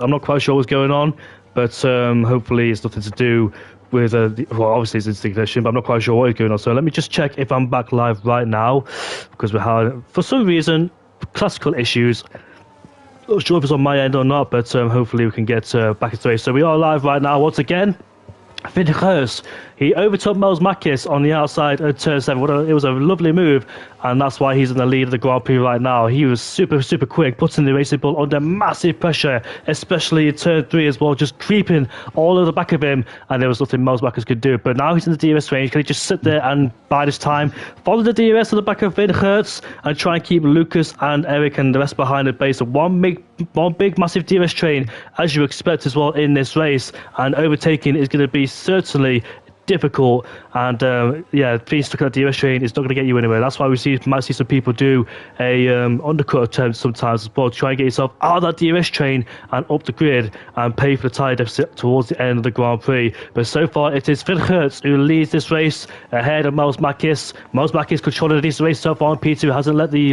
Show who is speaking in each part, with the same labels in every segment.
Speaker 1: I'm not quite sure what's going on, but hopefully it's nothing to do with, well, obviously it's instant ignition, but I'm not quite sure what is going on. So let me just check if I'm back live right now, because we're having, for some reason, classical issues. Not sure if it's on my end or not, but hopefully we can get back into it. So we are live right now once again. Finn Hurst, he overtook Mels Makis on the outside at turn 7. It was a lovely move, and that's why he's in the lead of the Grand Prix right now. He was super quick, putting the Racing Bull under massive pressure, especially in turn 3 as well, just creeping all over the back of him, and there was nothing Mels Makis could do. But now he's in the DRS range. Can he just sit there and bide his time, follow the DRS to the back of Finn Hurst, and try and keep Lucas and Eric and the rest behind the base of one big massive DRS train, as you expect as well in this race, and overtaking is going to be certainly difficult, and being stuck at the DRS train is not going to get you anywhere. That's why might see some people do a undercut attempt sometimes as well, to try and get yourself out of that DRS train and up the grid and pay for the tyre deficit towards the end of the Grand Prix. But so far it is Finn Hurst who leads this race ahead of Mels Makis. Mels Makis controlling this race so far, and P2 hasn't let the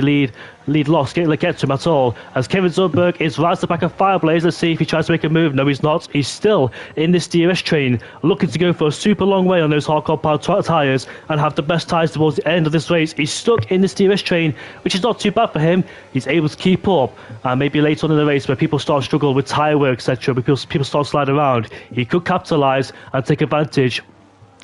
Speaker 1: lead loss get to him at all, as Kevin Zundberg is right at the back of Fireblaze. Let's see if he tries to make a move. No, he's not. He's still in this DRS train, looking to go for a super long way on those hardcore powered tyres and have the best tyres towards the end of this race. He's stuck in this DRS train, which is not too bad for him. He's able to keep up, and maybe later on in the race where people start to struggle with tyre wear, etc., because people start sliding around, he could capitalise and take advantage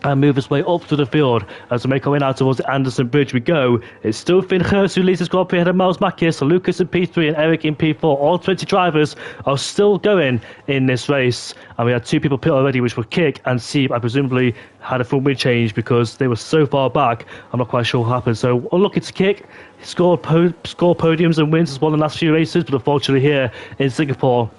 Speaker 1: and move his way up to the field. As we make our way now towards the Anderson Bridge we go. It's still Finn Hurst who leads this Grand Prix ahead of Mels Makis, Lucas in P3 and Eric in P4. All 20 drivers are still going in this race, and we had 2 people pit already, which were Kick and Sieb. I presumably had a front wing change because they were so far back. I'm not quite sure what happened. So unlucky to Kick. He scored podiums and wins as well in the last few races, but unfortunately here in Singapore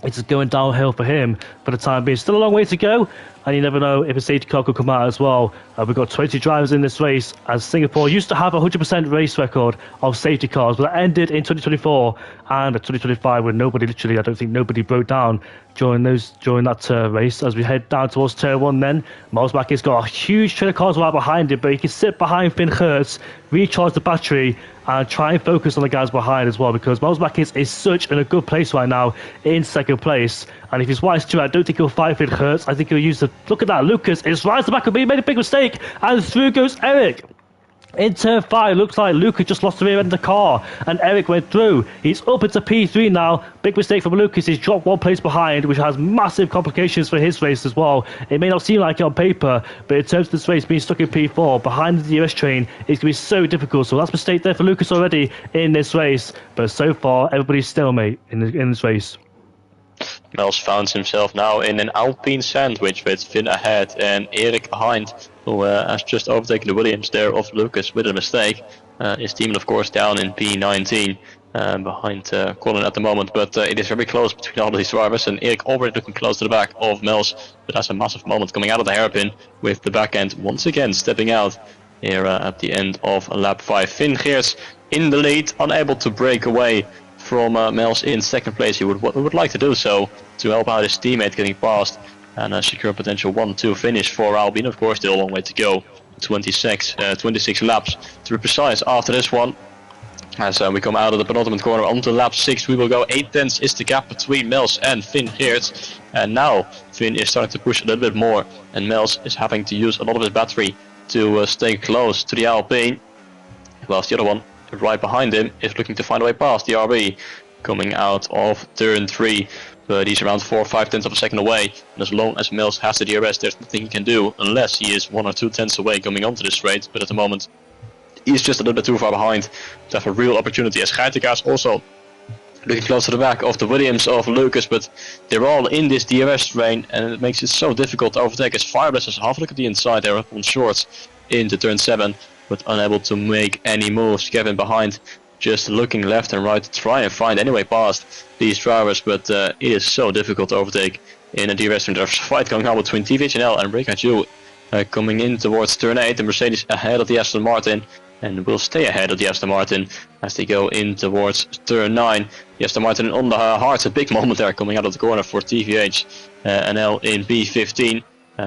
Speaker 1: it's just going downhill for him for the time being. Still a long way to go, and you never know if a safety car could come out as well. We've got 20 drivers in this race, as Singapore used to have a 100% race record of safety cars, but that ended in 2024 and 2025 when I don't think nobody broke down during that race. As we head down towards turn 1 then, Mels Makis got a huge train of cars right behind him, but he can sit behind Finn Hurst, recharge the battery, and try and focus on the guys behind as well, because Mels Makis is such in a good place right now in second place. And if he's wise too, I don't think he'll fight Finn Hurst. I think he'll use the... Look at that, Lucas is right at the back of me, made a big mistake, and through goes Eric. In turn 5, looks like Lucas just lost the rear end of the car, and Eric went through. He's up into P3 now. Big mistake from Lucas. He's dropped 1 place behind, which has massive complications for his race as well. It may not seem like it on paper, but in terms of this race being stuck in P4 behind the DRS train, it's going to be so difficult. So that's a mistake there for Lucas already in this race. But so far, everybody's stalemate in this race.
Speaker 2: Mels found himself now in an Alpine sandwich with Finn ahead and Eric behind, who has just overtaken the Williams there of Lucas with a mistake. His team, of course, down in P19 behind Colin at the moment, but it is very close between all of these drivers, and Eric already looking close to the back of Mels, but has a massive moment coming out of the hairpin with the back end once again stepping out here at the end of lap 5. Finn Geerts in the lead, unable to break away from Mels in second place. He would like to do so to help out his teammate getting past and secure a potential 1-2 finish for Albin. Of course, still a long way to go. 26 laps to be precise after this one. As we come out of the penultimate corner onto lap 6, we will go 8 tenths is the gap between Mels and Finn Geerts. And now Finn is starting to push a little bit more, and Mels is having to use a lot of his battery to stay close to the Alpine, whilst the other one right behind him is looking to find a way past the RB coming out of turn 3, but he's around 4 or 5 tenths of a second away, and as long as Mels has the DRS, there's nothing he can do unless he is 1 or 2 tenths away coming onto the straight. But at the moment he's just a little bit too far behind to have a real opportunity, as Geitenkaas also looking close to the back of the Williams of Lucas, but they're all in this DRS train, and it makes it so difficult to overtake, as Fireblaze has half a look at the inside there up on shorts into turn 7, but unable to make any moves. Kevin behind, just looking left and right to try and find any way past these drivers, but it is so difficult to overtake in a DRS train. There's a fight going on between TVHNL and Rikaju coming in towards turn 8, the Mercedes ahead of the Aston Martin, and will stay ahead of the Aston Martin as they go in towards turn 9. The Aston Martin on the hard, a big moment there coming out of the corner for TVHNL in B15.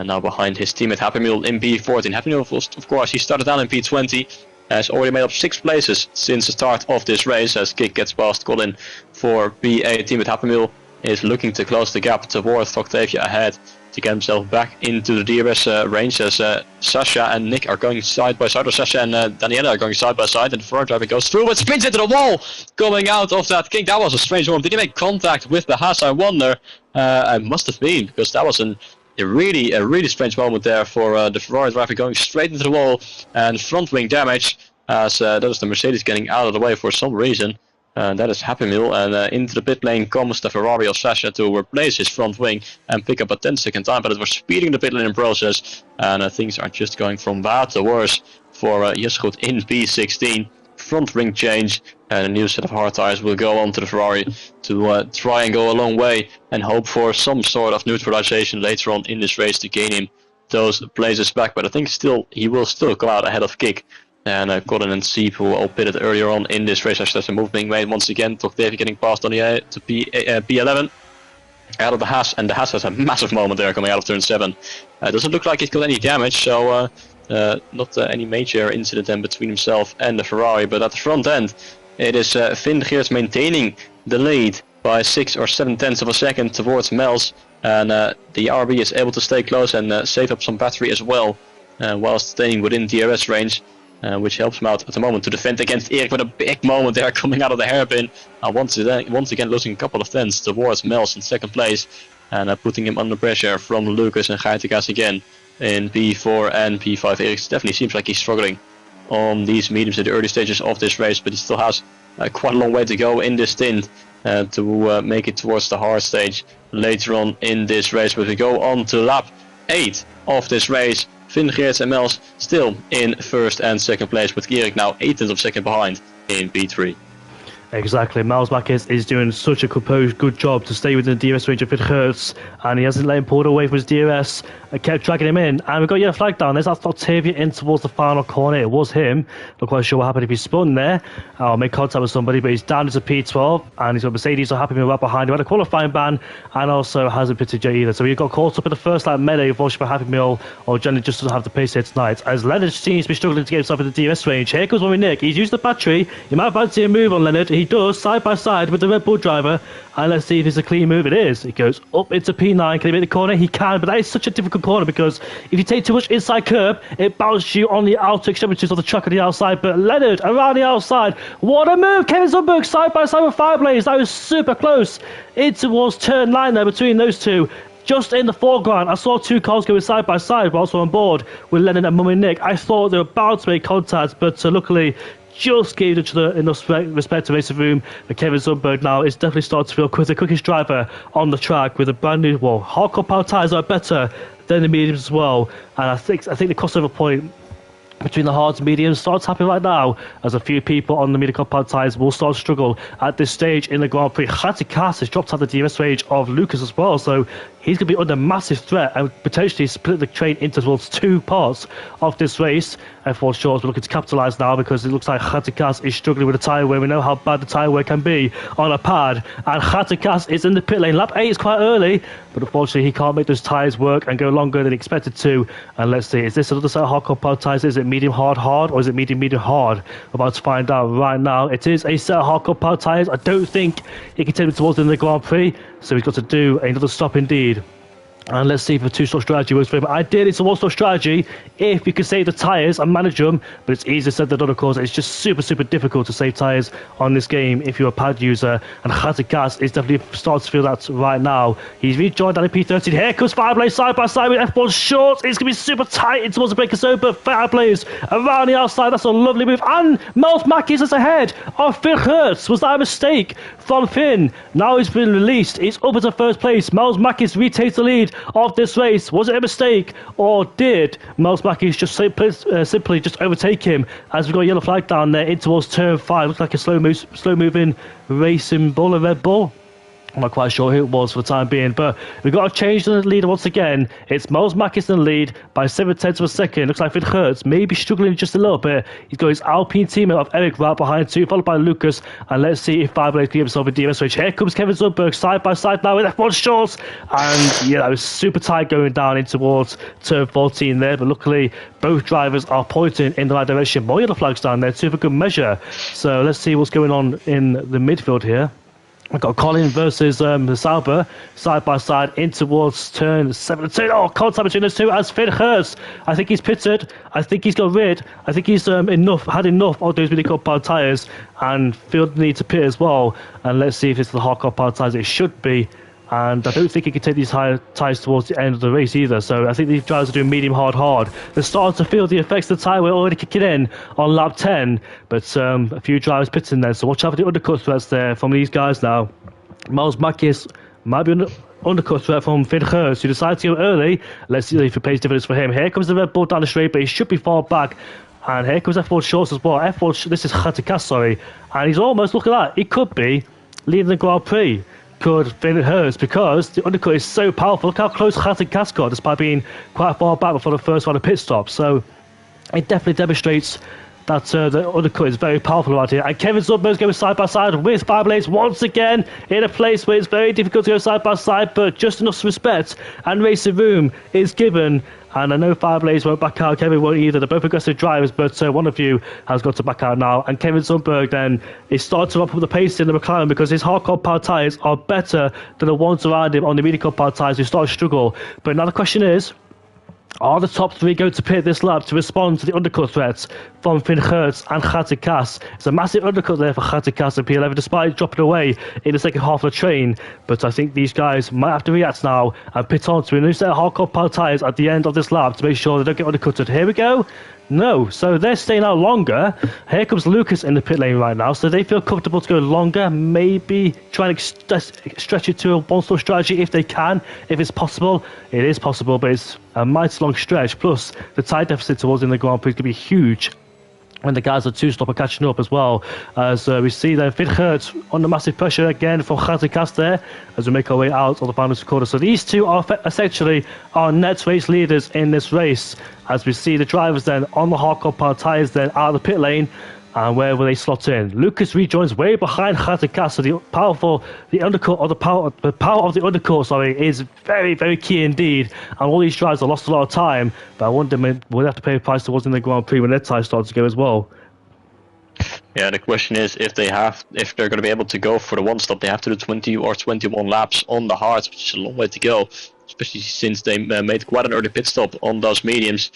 Speaker 2: Now behind his teammate Happy Mule in P14. Happy Mule, of course, he started down in P20, has already made up 6 places since the start of this race, as Kick gets past Colin for P18 with Happy Mule is looking to close the gap towards Octavia ahead to get himself back into the DRS range, as Sasha and Nick are going side by side, or Sasha and Daniela are going side by side, and the Ferrari driver goes through, but spins into the wall, going out of that kick. That was a strange one. Did he make contact with the Haas? I wonder. It must have been, because that was a really strange moment there for the Ferrari driver, going straight into the wall and front wing damage, as that is the Mercedes getting out of the way for some reason. That is Happy Meal, and into the pit lane comes the Ferrari of Sasha to replace his front wing and pick up a 10-second time, but it was speeding the pit lane in process, and things are just going from bad to worse for Jesgoed in P16. Front ring change, and a new set of hard tires will go on to the Ferrari to try and go a long way and hope for some sort of neutralization later on in this race to gain him those places back, but I think he will still come out ahead of Kick. And Colin and Seep, who all pitted earlier on in this race, actually there's a move being made once again. Octavia getting passed on the to P11 out of the Haas, and the Haas has a massive moment there coming out of turn 7. Doesn't look like it got any damage, so not any major incident then between himself and the Ferrari. But at the front end, it is Finn Geerts maintaining the lead by 6 or 7 tenths of a second towards Mels, and the RB is able to stay close and save up some battery as well, while staying within DRS range. Which helps him out at the moment to defend against Erik, with a big moment there coming out of the hairpin. Once again losing a couple of tenths towards Mels in second place, and putting him under pressure from Lucas and Gaitigas again in P4 and P5. Erik definitely seems like he's struggling on these mediums at the early stages of this race, but he still has quite a long way to go in this stint to make it towards the hard stage later on in this race. But we go on to lap 8 of this race. Finn Geerts and Mels still in first and second place, with Erik now 8 tenths of a second behind in P3.
Speaker 1: Exactly. Miles Marquez is doing such a good job to stay within the DRS range of Finn Geerts, and he hasn't let him pull away from his DRS and kept dragging him in. And we've got a yellow flag down. There's Octavia in towards the final corner. It was him. Not quite sure what happened if he spun there or made contact with somebody, but he's down into P12, and he's got Mercedes so happy right behind him. Had a qualifying ban and also hasn't pitted yet either. So he got caught up in the first lap melee of Volkswagen Happy Meal, or generally just doesn't have the pace here tonight, as Leonard seems to be struggling to get himself in the DRS range. Here comes one with Nick. He's used the battery. You might fancy a move on Leonard. He does, side by side with the Red Bull driver, and let's see if it's a clean move. It is. It goes up into P9. Can he make the corner? He can, but that is such a difficult corner, because if you take too much inside curb, it bounces you on the outer extremities of the track on the outside. But Leonard around the outside, what a move! Kevin Zumberg side by side with Fireblaze. That was super close. It was turn 9 there between those two. Just in the foreground, I saw two cars going side by side whilst on board with Leonard and Mummy Nick. I thought they were about to make contact, but luckily just gave each other enough respect to race the room. But Kevin Zumberg now is definitely starting to feel quite the quickest driver on the track, with a brand new, hardcore power tyres are better than the mediums as well. And I think the crossover point between the hards and mediums starts happening right now, as a few people on the medium compound tyres will start to struggle at this stage in the Grand Prix. Gaitigas has dropped out the DRS range of Lucas as well, so he's going to be under massive threat and potentially split the train into towards 2 parts of this race. F1 Shorts are looking to capitalise now, because it looks like Gaitigas is struggling with the tyre wear. We know how bad the tyre wear can be on a pad, and Gaitigas is in the pit lane. Lap 8 is quite early, but unfortunately he can't make those tyres work and go longer than expected to. And let's see, is this another set of hard compound tyres? Is it medium hard, or is it medium hard? We're about to find out right now. It is a set of hard compound tyres. I don't think he can take it towards the Grand Prix, so he's got to do another stop indeed. And let's see if the 2-stop strategy works for him. Ideally, it's a 1-stop strategy if you can save the tyres and manage them, but it's easier said than done, of course. It's just super difficult to save tyres on this game if you're a pad user, and Gaitigas is definitely starting to feel that right now. He's rejoined down in P13. Here comes Fireblaze side by side with F1 Shorts. It's going to be super tight towards the breaker zone, but Fireblaze around the outside. That's a lovely move. And Miles Mackey is ahead of Finn Geerts. Was that a mistake from Finn? Now he's been released. He's up into first place. Miles Mackey retains the lead of this race. Was it a mistake, or did Miles Mackey just simply just overtake him, as we've got a yellow flag down there in towards turn 5? Looks like a slow moving racing bull, a Red Bull. I'm not quite sure who it was for the time being, but we've got to change the leader once again. It's Miles Mackey in the lead by 7 tenths of a second. Looks like Finn Geerts maybe struggling just a little bit. He's got his Alpine teammate of Erik right behind 2, followed by Lucas. And let's see if Fireblaze can give himself a DRS switch. Here comes Kevin Zumberg side by side now with F1 Shorts. And yeah, that was super tight going down in towards turn 14 there. But luckily, both drivers are pointing in the right direction. More yellow flags down there too for good measure. So let's see what's going on in the midfield here. I've got Colin versus Sauber, side by side in towards turn 17. Oh, contact between those two as Finn Hurst. I think he's pitted. I think he's got rid. I think he's had enough of those really good power tyres and feel the need to pit as well. And let's see if it's the hardcore power tyres it should be. And I don't think he can take these high tyres towards the end of the race either. So I think these drivers are doing medium, hard. They're starting to feel the effects of the tyre weight already kicking in on lap 10. But a few drivers pitting there. So watch out for the undercut threats there from these guys now. Miles Mackis might be an undercut threat from Finn Hurst, who decided to go early. Let's see if it pays dividends for him. Here comes the Red Bull down the straight, but he should be far back. And here comes F1 Shorts as well. This is Khatikas, sorry. And he's almost, look at that, he could be leading the Grand Prix. Could Finn Hurst, because the undercut is so powerful. Look how close Khatikas got, despite being quite far back before the first round of pit stop. So it definitely demonstrates that the undercut is very powerful right here. And Kevin Zumber's going side by side with Fireblaze once again in a place where it's very difficult to go side by side, but just enough respect and racing room is given. And I know Fireblaze won't back out, Kevin won't either. They're both aggressive drivers, but one of you has got to back out now. And Kevin Zumberg then is starting to ramp up the pace in the McLaren because his hardcore power tyres are better than the ones around him on the medium power tyres who start to struggle. But now the question is, are the top three going to pit this lap to respond to the undercut threats from Finn Hurst and Khatikas? It's a massive undercut there for Khatikas and P11, despite dropping away in the second half of the train. But I think these guys might have to react now and pit on to a new set of hardcore power tyres at the end of this lap to make sure they don't get undercutted. Here we go. No, so they're staying out longer. Here comes Lucas in the pit lane right now, so they feel comfortable to go longer, maybe trying to stretch it to a one-stop strategy if they can, if it's possible. It is possible, but it's a mighty long stretch, plus the tyre deficit towards in the Grand Prix could be huge when the guys are two-stop are catching up as well. As we see there, Finn Hurst under massive pressure again from Khatikas there as we make our way out of the final quarter. So these two are essentially our net race leaders in this race, as we see the drivers then on the hardcore power tyres then out of the pit lane. And where will they slot in? Lucas rejoins way behind Khatikas, so the undercut, or the power of the undercut, sorry, is very, very key indeed. And all these drivers have lost a lot of time, but I wonder will they have to pay a price towards in the Grand Prix when their tyres start to go as well.
Speaker 2: Yeah, the question is if they're going to be able to go for the one stop, they have to do 20 or 21 laps on the hards, which is a long way to go, especially since they made quite an early pit stop on those mediums.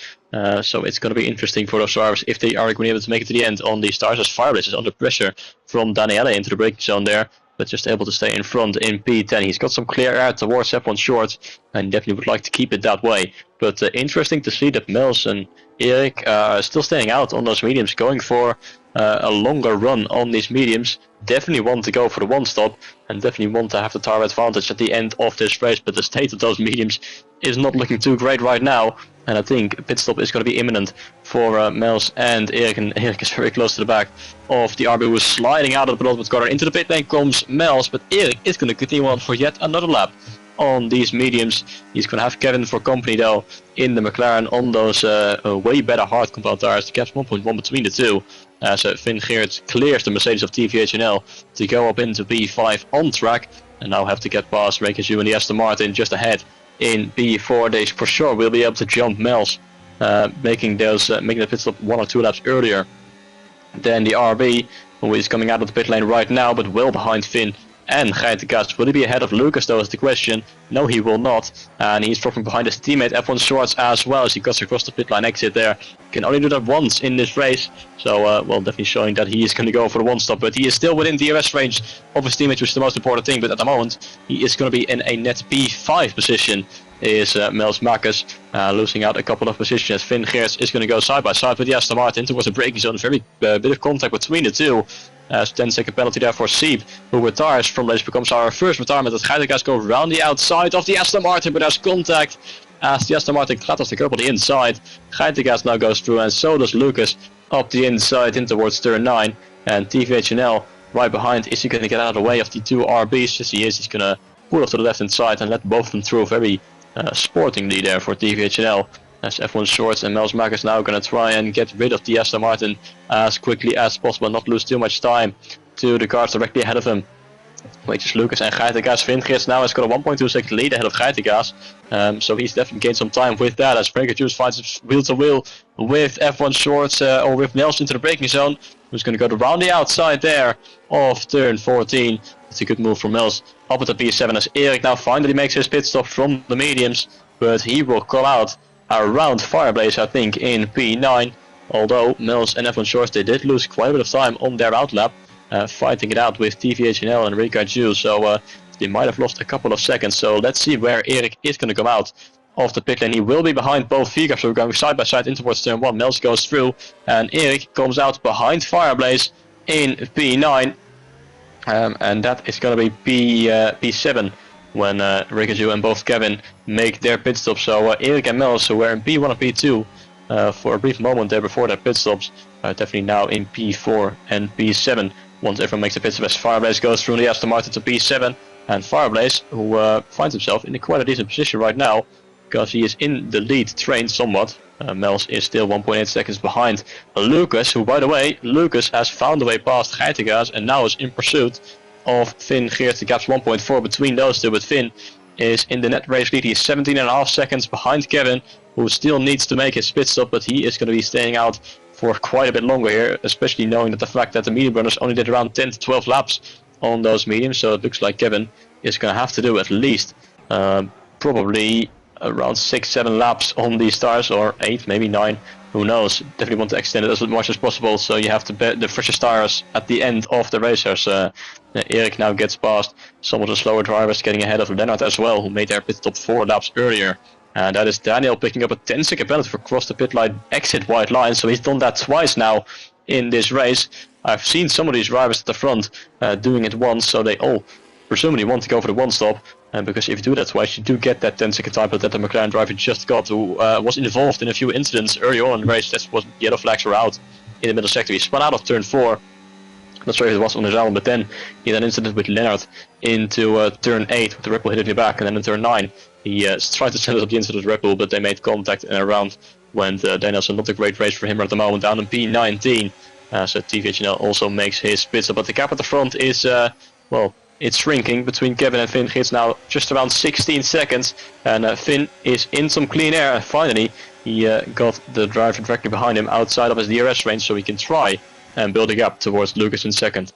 Speaker 2: So it's going to be interesting for those drivers if they are going to be able to make it to the end on these tires, as Fireblaze is under pressure from Daniele into the braking zone there, but just able to stay in front in P10. He's got some clear air towards F1 short and definitely would like to keep it that way. But interesting to see that Mels and Erik are still staying out on those mediums, going for a longer run on these mediums. Definitely want to go for the one stop and definitely want to have the tire advantage at the end of this race, but the state of those mediums is not looking too great right now, and I think a pit stop is going to be imminent for Mels and Erik. And Erik is very close to the back of the RB, who is sliding out of the penultimate corner. Into the pit lane comes Mels, but Erik is going to continue on for yet another lap on these mediums. He's going to have Kevin for company though in the McLaren on those way better hard compound tires. The gap's 1.1 between the two. So Finn Geert clears the Mercedes of TVHNL to go up into P5 on track, and now have to get past Raikkonen and the Aston Martin just ahead in P4. They for sure will be able to jump Mels, making the pit stop 1 or 2 laps earlier than the RB, who is coming out of the pit lane right now, but well behind Finn and Khatikas. Will he be ahead of Lucas though is the question. No, he will not, and he's dropping behind his teammate F1 Shorts as well as he cuts across the pit line exit there. Can only do that once in this race, so well, definitely showing that he is going to go for the one stop, but he is still within DRS range of his teammate, which is the most important thing. But at the moment he is going to be in a net P5 position, is Mels Marcus, losing out a couple of positions as Finn Geerts is going to go side by side with the Aston Martin towards the braking zone. Very bit of contact between the two. 10-second penalty there for Sieb, who retires from race, becomes our first retirement as Khatikas go around the outside of the Aston Martin, but there's contact as the Aston Martin clatters the curb on the inside. Khatikas now goes through, and so does Lucas up the inside in towards turn 9, and TVHNL right behind. Is he going to get out of the way of the two RBs? Yes, he is. He's going to pull off to the left hand side and let both of them through very sportingly there for TVHNL. As F1 Shorts and Mels Marcus now going to try and get rid of the Aston Martin as quickly as possible, not lose too much time to the cars directly ahead of him, which is Lucas and Khatikas. Finn Geerts now has got a 1.2 second lead ahead of Khatikas, so he's definitely gained some time with that as Breaker Juice fights wheel to wheel with F1 Shorts or with Mels into the braking zone, who's going to go around the outside there of turn 14. it's a good move from Mills. Up at the P7 as Erik now finally makes his pit stop from the mediums, but he will come out around Fireblaze, I think, in P9. Although Mills and F1 Shores, they did lose quite a bit of time on their outlap, fighting it out with TVHNL and Rika Ju, so they might have lost a couple of seconds. So let's see where Erik is going to come out of the pit lane. He will be behind both VCAPs, so we're going side by side in towards turn 1. Mills goes through, and Erik comes out behind Fireblaze in P9, and that is going to be P7 when Rikaju and both Kevin make their pit stops. So Erik and Mills, who were in P1 and P2 for a brief moment there before their pit stops, definitely now in P4 and P7 once everyone makes a pit stop, as Fireblaze goes through the Aston Martin to P7, and Fireblaze, who finds himself in quite a decent position right now, because he is in the lead train somewhat. Mels is still 1.8 seconds behind Lucas, who, by the way, Lucas has found a way past Geitengaas and now is in pursuit of Finn Geert. The gap's 1.4 between those two, but Finn is in the net race lead. He is 17.5 seconds behind Kevin, who still needs to make his pit stop, but he is going to be staying out for quite a bit longer here, especially knowing that the fact that the medium runners only did around 10 to 12 laps on those mediums, so it looks like Kevin is going to have to do at least probably around 6-7 laps on these tires, or 8, maybe 9, who knows. Definitely want to extend it as much as possible, so you have to bet the freshest tires at the end of the racers. Erik now gets past some of the slower drivers, getting ahead of Lennart as well, who made their pit stop 4 laps earlier. And that is Daniel picking up a 10-second penalty for cross the pit line, exit white line, so he's done that twice now in this race. I've seen some of these drivers at the front doing it once, so they all presumably want to go for the one stop. Because if you do that twice, you do get that 10-second time that the McLaren driver just got, who was involved in a few incidents early on in the race. That's what yellow flags were out in the middle sector. He spun out of turn 4. Not sure if it was on his own, but then he had an incident with Lennart into turn 8 with the Red Bull hitting the back, and then in turn 9 he tried to set up the incident with Red Bull, but they made contact and around went Danielson. Not a great race for him at the moment, down in P19. So TVHNL also makes his pits up, but the gap at the front is, well, it's shrinking between Kevin and Finn. It's now just around 16 seconds, and Finn is in some clean air, and finally he got the driver directly behind him outside of his DRS range, so he can try and build a gap towards Lucas in second.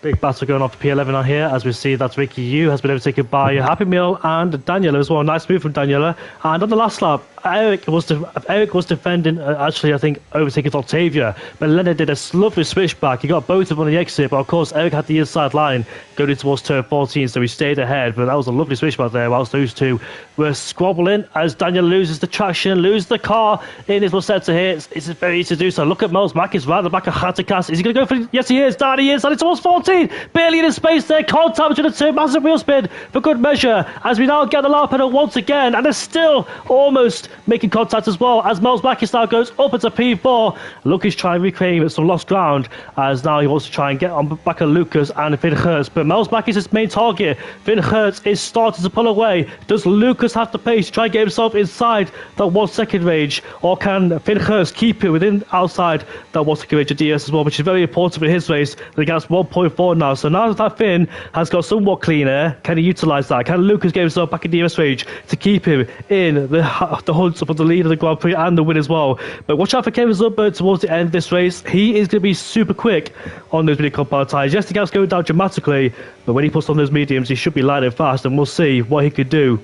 Speaker 1: Big battle going off to P11 on here, as we see that Ricky Yu has been overtaken by Happy Meal and Daniela as well. Nice move from Daniela. And on the last lap, Erik was defending, actually, I think, overtaking Octavia. But Leonard did a lovely switchback. He got both of them on the exit, but of course, Erik had the inside line going towards turn 14, so he stayed ahead. But that was a lovely switchback there, whilst those two were squabbling as Daniel loses the traction, loses the car in his sector here. It's very easy to do so. Look at Miles Mack, is right at the back of Hattikas. Is he going to go for it? Yes, he is. Down he is, and it's towards 14. Barely in space there. Contact between the two. Massive wheel spin for good measure, as we now get the lap pedal once again, and they're still almost making contact as well, as Miles Mackis now goes up into P4. Lucas trying to reclaim some lost ground, as now he wants to try and get on back of Lucas and Finn Hertz, but Miles Mackis is his main target. Finn Hertz is starting to pull away. Does Lucas have the pace to try and get himself inside that 1 second range, or can Finn Hertz keep it outside that 1 second range of DS as well, which is very important for his race? The gap's 1.4 now, so now that Finn has got somewhat clean air, can he utilise that? Can Lucas get himself back in DS range to keep him in the hunt for the lead of the Grand Prix and the win as well? But watch out for Kevin Zuber towards the end of this race. He is going to be super quick on those mini compound tyres. Yes, the gap's going down dramatically, but when he puts on those mediums, he should be lighting fast, and we'll see what he could do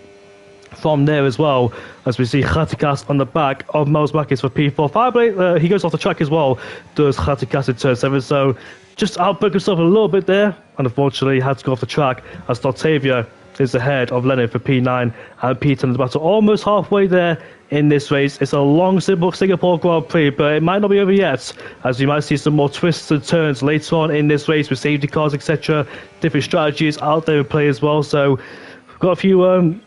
Speaker 1: from there as well, as we see Khatikas on the back of Miles Mackis for P4. Fireblade, he goes off the track as well, does Khatikas in turn 7, so just outbroke himself a little bit there, and unfortunately had to go off the track, as Octavia is ahead of Leonard for P9 and P10 in the battle, almost halfway there in this race. It's a long Singapore Grand Prix, but it might not be over yet, as we might see some more twists and turns later on in this race with safety cars, etc. Different strategies out there in play as well, so we've got a few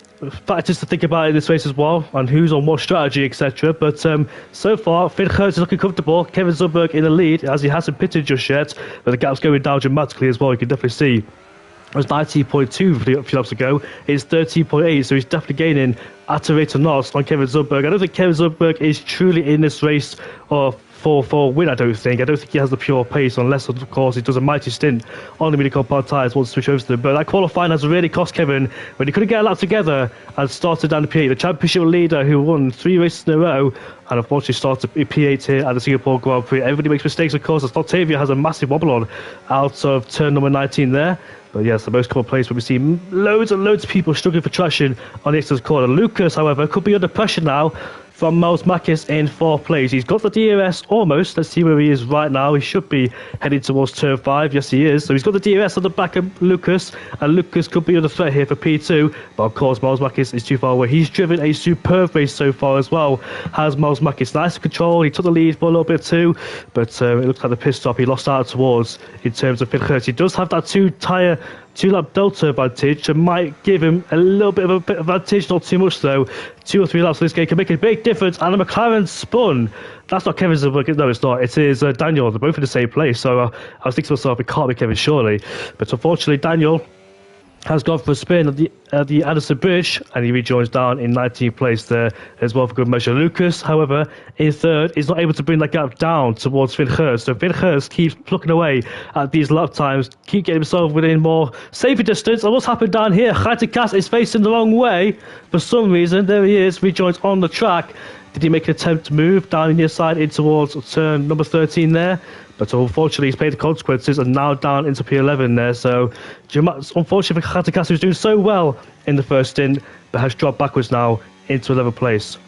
Speaker 1: factors to think about in this race as well, and who's on what strategy, etc. But so far, Finn Hertz is looking comfortable. Kevin Zumberg in the lead, as he hasn't pitted just yet, but the gap's going down dramatically as well. You can definitely see it was 19.2 a few laps ago. It's 13.8, so he's definitely gaining at a rate of knots on Kevin Zumberg. I don't think Kevin Zumberg is truly in this race for win. I don't think he has the pure pace, unless of course he does a mighty stint on the mini compound tyres, wants to switch over to them. But that qualifying has really cost Kevin when he couldn't get a lap together and started down the P8. The championship leader who won 3 races in a row, and unfortunately started P8 here at the Singapore Grand Prix. Everybody makes mistakes, of course, as Octavia has a massive wobble on out of turn number 19 there. But yes, the most common place where we see loads and loads of people struggling for traction on the exit corner. Lucas, however, could be under pressure now from Miles Makis in 4th place. He's got the DRS almost. Let's see where he is right now. He should be heading towards turn 5. Yes, he is. So he's got the DRS on the back of Lucas, and Lucas could be under threat here for P2. But of course, Miles Makis is too far away. He's driven a superb race so far as well. Has Miles Makis nice control. He took the lead for a little bit too, but it looks like the pit stop he lost out towards in terms of Finn Geerts. He does have that two-lap delta advantage, that might give him a little bit of advantage, not too much though. 2 or 3 laps of this game can make a big difference, and the McLaren spun. That's not Kevin's, no, it's not. It is Daniel. They're both in the same place, so I was thinking to myself, it can't be Kevin surely. But unfortunately, Daniel has gone for a spin at the Addison Bridge, and he rejoins down in 19th place there as well for good measure. Lucas, however, in 3rd, is not able to bring that gap down towards Finn Geerts. So Finn Geerts keeps plucking away at these lap times, keep getting himself within more safer distance. And what's happened down here? Geerts is facing the wrong way for some reason. There he is, rejoins on the track. Did he make an attempt to move down the near side in towards turn number 13 there? But unfortunately, he's paid the consequences and now down into P11 there. So, unfortunately for Geerts, who's doing so well in the first stint, but has dropped backwards now into 11th place.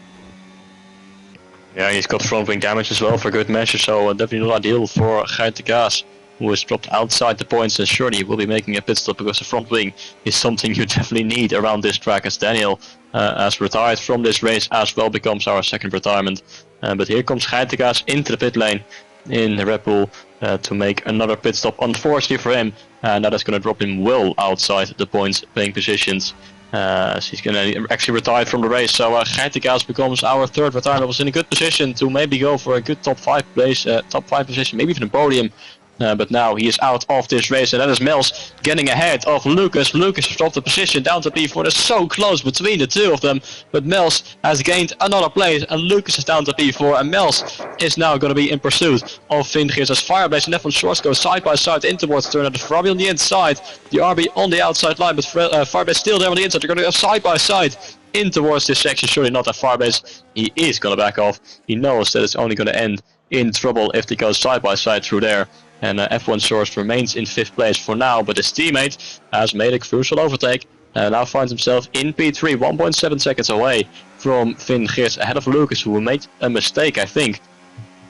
Speaker 2: Yeah, he's got front wing damage as well for good measure, so definitely not ideal for Geerts, who is dropped outside the points, and surely will be making a pit stop because the front wing is something you definitely need around this track, as Daniel has retired from this race as well, becomes our 2nd retirement. But here comes Geerts into the pit lane in Red Bull to make another pit stop, unfortunately for him, and that is going to drop him well outside the points paying positions. So he's going to actually retire from the race, so Geerts becomes our 3rd retirement. Was in a good position to maybe go for a good top 5 position, maybe even a podium. But now he is out of this race, and that is Mels getting ahead of Lucas. Lucas has dropped the position down to P4. They're so close between the two of them, but Mels has gained another place, and Lucas is down to P4, and Mels is now going to be in pursuit of Finn Geerts as Firebase and F1 Shorts go side by side in towards turn. The Ferrari on the inside, the RB on the outside line, but Firebase still there on the inside. They're going to go side by side in towards this section. Surely not that Firebase. He is going to back off. He knows that it's only going to end in trouble if they go side by side through there. And F1 Source remains in 5th place for now, but his teammate has made a crucial overtake and now finds himself in P3, 1.7 seconds away from Finn Geerts, ahead of Lucas, who made a mistake, I think.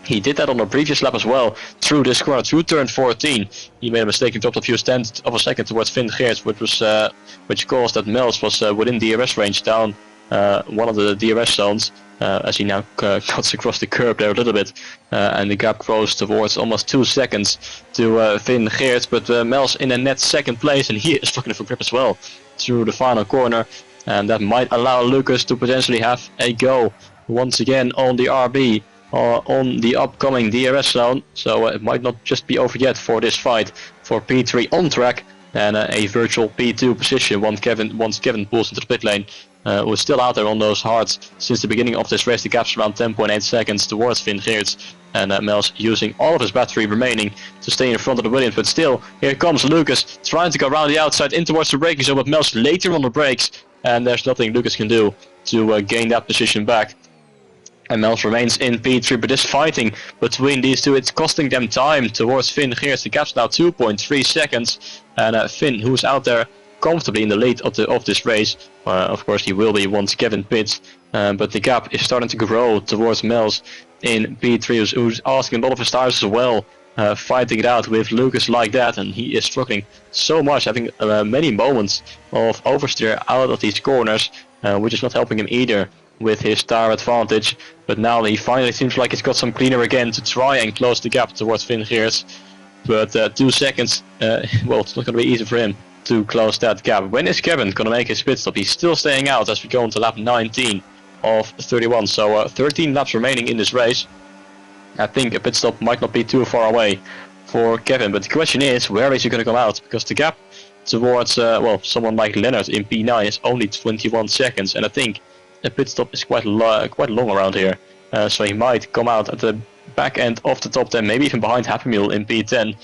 Speaker 2: He did that on the previous lap as well, through this corner, through turn 14. He made a mistake and dropped a few tenths of a second towards Finn Geerts, which caused that Mels was within DRS range down one of the DRS zones. As he now cuts across the curb there a little bit, and the gap grows towards almost 2 seconds to Finn Geerts, but Mels in a net 2nd place, and he is looking for grip as well through the final corner, and that might allow Lucas to potentially have a go once again on the RB or on the upcoming DRS zone. So it might not just be over yet for this fight for P3 on track and a virtual P2 position once Kevin pulls into the pit lane. Who is still out there on those hards since the beginning of this race. The gap's around 10.8 seconds towards Finn Geerts, and Mels using all of his battery remaining to stay in front of the Williams. But still, here comes Lucas trying to go around the outside in towards the braking zone, but Mels later on the brakes, and there's nothing Lucas can do to gain that position back. And Mels remains in P3, but this fighting between these two, it's costing them time towards Finn Geerts. The gap's now 2.3 seconds, and Finn, who's out there comfortably in the lead of this race. Of course, he will be once Kevin pits, but the gap is starting to grow towards Mels in P3, who's asking a lot of his tires as well, fighting it out with Lucas like that, and he is struggling so much, having many moments of oversteer out of these corners, which is not helping him either with his tire advantage. But now he finally seems like he's got some cleaner again to try and close the gap towards Finn Geerts, but 2 seconds, well, it's not going to be easy for him to close that gap. When is Kevin going to make his pit stop? He's still staying out as we go into lap 19 of 31, so 13 laps remaining in this race. I think a pit stop might not be too far away for Kevin, but the question is, where is he going to come out? Because the gap towards well, someone like Leonard in P9 is only 21 seconds, and I think a pit stop is quite long around here, so he might come out at the back end of the top 10, maybe even behind Happy Meal in P10.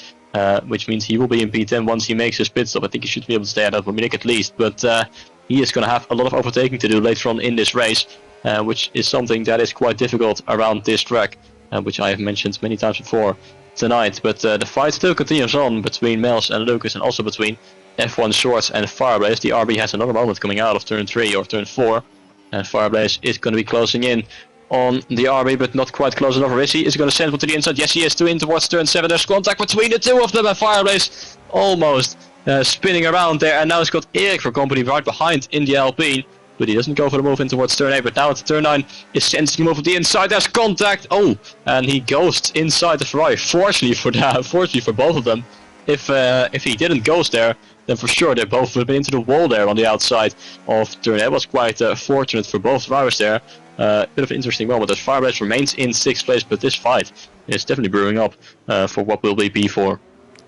Speaker 2: Which means he will be in P10 once he makes his pit stop. I think he should be able to stay at that minute at least, but he is going to have a lot of overtaking to do later on in this race, which is something that is quite difficult around this track, which I have mentioned many times before. tonight. But the fight still continues on between Mels and Lucas, and also between F1 Shorts and Fireblaze. The RB has another moment coming out of turn 3 or turn 4, and Fireblaze is going to be closing in on the RB, but not quite close enough. Or is he? Is going to send one to the inside? Yes, he is. In towards turn 7. There's contact between the two of them, and Fireblaze almost spinning around there. And now he's got Erik for company right behind in the Alpine, but he doesn't go for the move in towards turn 8. But now it's turn 9. Is sensing the move to the inside. There's contact. Oh, and he ghosts inside the Ferrari. Fortunately for that, fortunately for both of them. If he didn't ghost there, then for sure they both would have been into the wall there on the outside of turn 8. It was quite fortunate for both drivers there. Bit of an interesting moment as Fireblaze remains in 6th place, but this fight is definitely brewing up for what will be P4.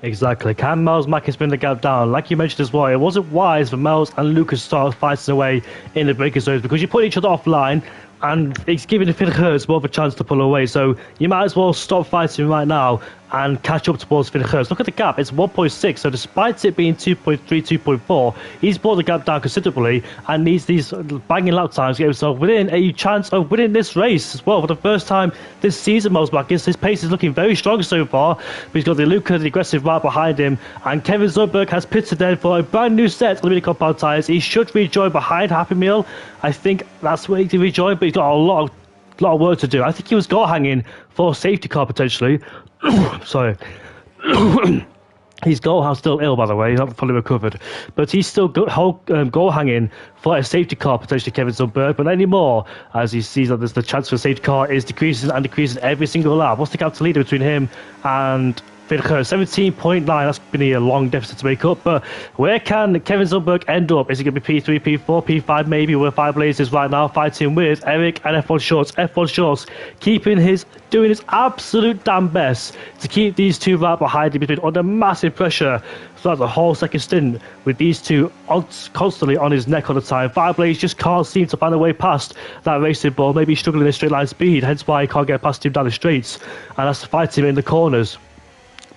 Speaker 1: Exactly. Can Mels Mackis bring the gap down? Like you mentioned as well, it wasn't wise for Mels and Lucas to start fighting away in the breaker zones because you put each other offline, and it's giving the Finn more of a chance to pull away. So you might as well stop fighting right now and catch up towards Finn. Look at the gap, it's 1.6, so despite it being 2.3, 2.4, he's brought the gap down considerably and needs these banging lap times to get himself within a chance of winning this race as well. For the first time this season, Mels Mackis, his pace is looking very strong so far, but he's got the Luca, the aggressive right behind him, and Kevin Zumberg has pitted then for a brand new set of limited compound tyres. He should rejoin behind Happy Meal. I think that's where he can rejoin, but he's got a lot of work to do. I think he was goal hanging for a safety car potentially. Sorry. His goalhouse still ill, by the way. He's not fully recovered, but he's still goal hanging for a safety car potentially, Kevin Zumberg. But anymore, as he sees that there's the chance for a safety car is decreasing and decreasing every single lap. What's the gap to leader between him and Fincher? 17.9. That's been a long deficit to make up. But where can Kevin Zumberg end up? Is it going to be P3, P4, P5 maybe, where Fireblaze is right now fighting with Erik and F1 Shorts? F1 Shorts doing his absolute damn best to keep these two right behind him, under massive pressure throughout the whole second stint, with these two constantly on his neck all the time. Fireblaze just can't seem to find a way past that racing ball. Maybe he's struggling in straight line speed, hence why he can't get past him down the straights, and has to fight him in the corners.